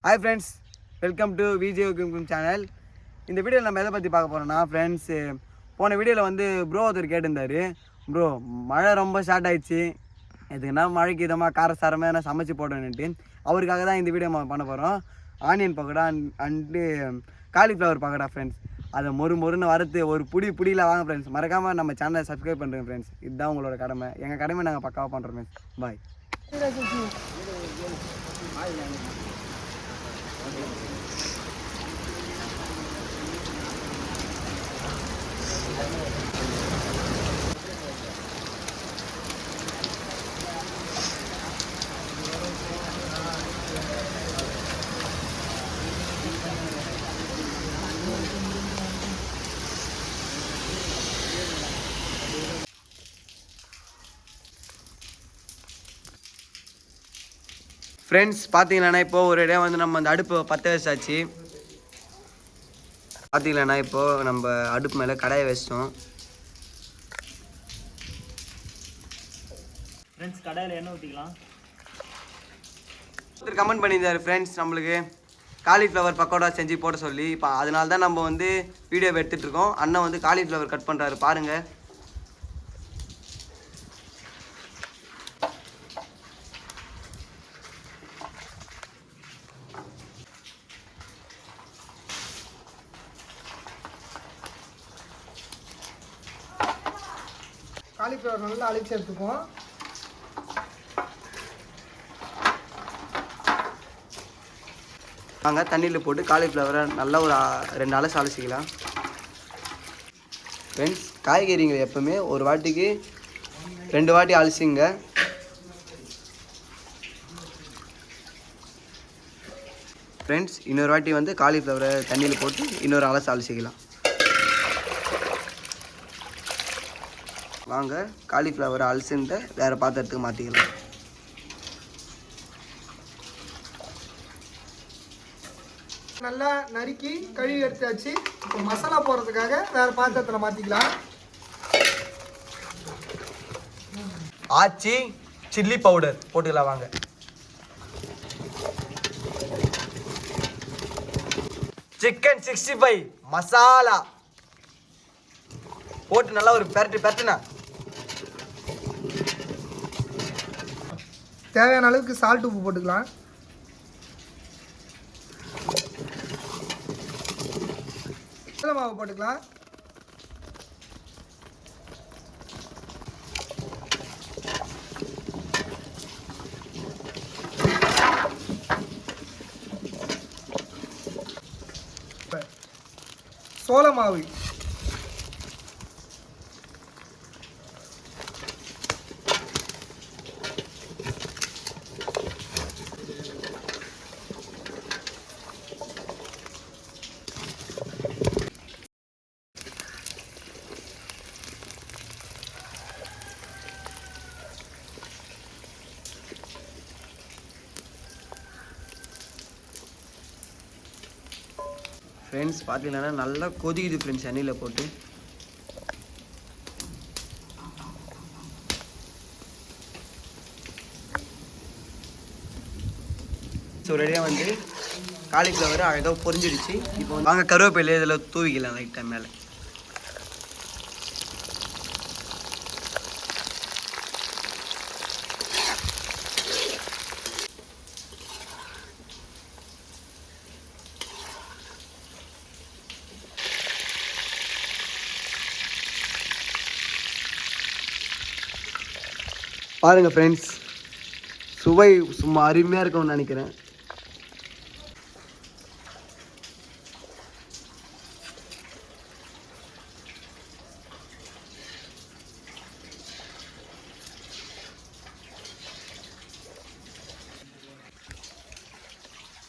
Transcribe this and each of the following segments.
Hi friends, welcome to VJ Kim channel. இந்த வீடியோவில் நம்ம எதை பற்றி பார்க்க போகிறோம்னா ஃப்ரெண்ட்ஸ், போன வீடியோவில் வந்து ப்ரோ ஒருத்தர் கேட்டிருந்தார், ப்ரோ மழை ரொம்ப ஸ்டார்ட் ஆகிடுச்சு, எதுக்குன்னா மழைக்கு இதமாக காரசாரமாக என்ன சமைச்சு போடணுன்ட்டு அவருக்காக தான் இந்த வீடியோ பண்ண போகிறோம். Onion pakoda and cauliflower pakoda friends. அதை மொறுன்னு வறுத்து ஒரு புடியில் வாங்க ஃப்ரெண்ட்ஸ். மறக்காமல் நம்ம சேனலை சப்ஸ்கிரைப் பண்ணுறேன் ஃப்ரெண்ட்ஸ். இதுதான் உங்களோட கடமை. எங்கள் கடமை நாங்கள் பக்காவாக பண்ணுறோம் ஃப்ரெண்ட்ஸ். பாய். ஃப்ரெண்ட்ஸ் பார்த்தீங்களாண்ணா, இப்போது ஒரு இடம் வந்து நம்ம அந்த அடுப்பு பற்ற வச்சாச்சு. பார்த்தீங்களாண்ணா, இப்போது நம்ம அடுப்பு மேலே கடாயை வச்சிட்டோம். ஃப்ரெண்ட்ஸ் கடாயில் எண்ணெய் ஊற்றிக்கலாம். ஒருத்தர் கமெண்ட் பண்ணியிருந்தார் ஃப்ரெண்ட்ஸ், நம்மளுக்கு காலிஃப்ளவர் பக்கோடா செஞ்சு போட சொல்லி. இப்போ அதனால தான் நம்ம வந்து வீடியோ எடுத்துகிட்ருக்கோம். அண்ணன் வந்து காலிஃப்ளவர் கட் பண்ணுறாரு பாருங்கள். காலிஃப்ளவர் நல்லா அழிச்சு எடுத்துக்குவோம். நாங்கள் தண்ணியில் போட்டு காலிஃப்ளவரை நல்லா ஒரு 2 அலசு அலசிக்கலாம். ஃப்ரெண்ட்ஸ், காய்கறிங்களை எப்போவுமே ஒரு வாட்டிக்கு 2 வாட்டி அலசிங்க. ஃப்ரெண்ட்ஸ், இன்னொரு வாட்டி வந்து காலிஃப்ளவரை தண்ணியில் போட்டு இன்னொரு அலசு அலசிக்கலாம். வாங்க காலிஃப்ளவரை அலசிட்டு வேறு பாத்திரத்துக்கு மாற்றிக்கலாம். நல்லா நறுக்கி கழுவி எடுத்தாச்சு. இப்போ மசாலா போடுறதுக்காக வேறு பாத்திரத்தில் மாற்றிக்கலாம். ஆச்சி சில்லி பவுடர் போட்டுக்கலாம். வாங்க. சிக்கன் 65 மசாலா போட்டு நல்லா ஒரு பெரட்டுனா. தேவையான அளவுக்கு சால்ட் உப்பு போட்டுக்கலாம். கடலை மாவு போட்டுக்கலாம். சோள மாவு, ஃப்ரெண்ட்ஸ் பார்த்தீங்கன்னா நல்லா கொதிக்குது ஃப்ரெண்ட்ஸ் எண்ணெயில் போட்டு. ஸோ ரெடியாக வந்து காலிஃப்ளவர் அழகாக பொரிஞ்சிடுச்சு. இப்போ வாங்க கருவேப்பிலை இதில் தூவிக்கலாம் லைட்டாக மேலே. பாருங்கள் ஃப்ரெண்ட்ஸ், சுவை சும்மா அருமையாக இருக்கும்னு நினைக்கிறேன்.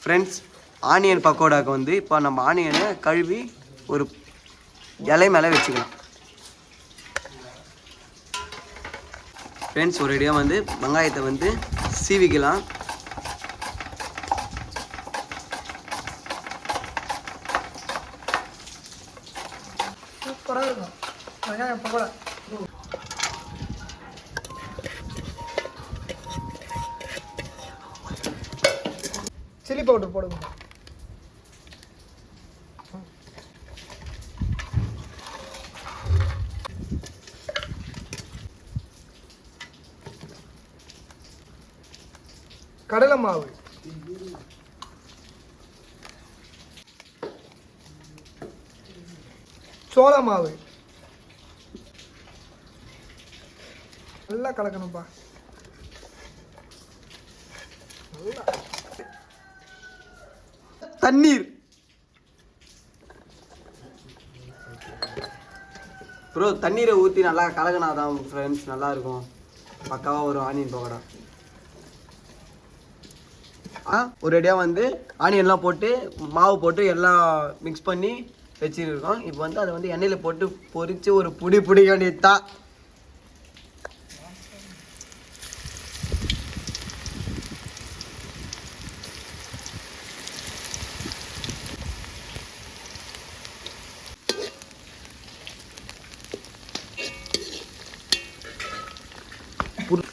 ஃப்ரெண்ட்ஸ், ஆனியன் பக்கோடாவுக்கு வந்து இப்போ நம்ம ஆனியனை கழுவி ஒரு இலை மேலே வச்சுக்கலாம். ஃப்ரெண்ட்ஸ், ஒரு ஐடியா வந்து வெங்காயத்தை வந்து சீவிக்கலாம். சூப்பராக இருக்கும் வெங்காயம் பக்கோடா. சில்லி பவுடர் போடுங்க. கடலை மாவு, சோள மாவு நல்லா கலக்கணும்ப்பா. தண்ணீர். ப்ரோ தண்ணீரை ஊற்றி நல்லா கலக்கினாதான் ஃப்ரெண்ட்ஸ் நல்லா இருக்கும். பக்காவாக ஒரு ஆனியன் பக்கோடா. ஒரு ரெடியாக வந்து ஆனியன்லாம் போட்டு மாவு போட்டு எல்லாம் மிக்ஸ் பண்ணி வச்சுருக்கோம். இப்போ வந்து அதை வந்து எண்ணெயில் போட்டு பொரித்து ஒரு பிடிக்க வேண்டியதுதான்.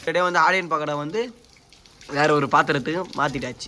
ரெடியாக வந்து ஆனியன் பக்கோடா வந்து வேற ஒரு பாத்திரத்துக்கு மாற்றிட்டாச்சு.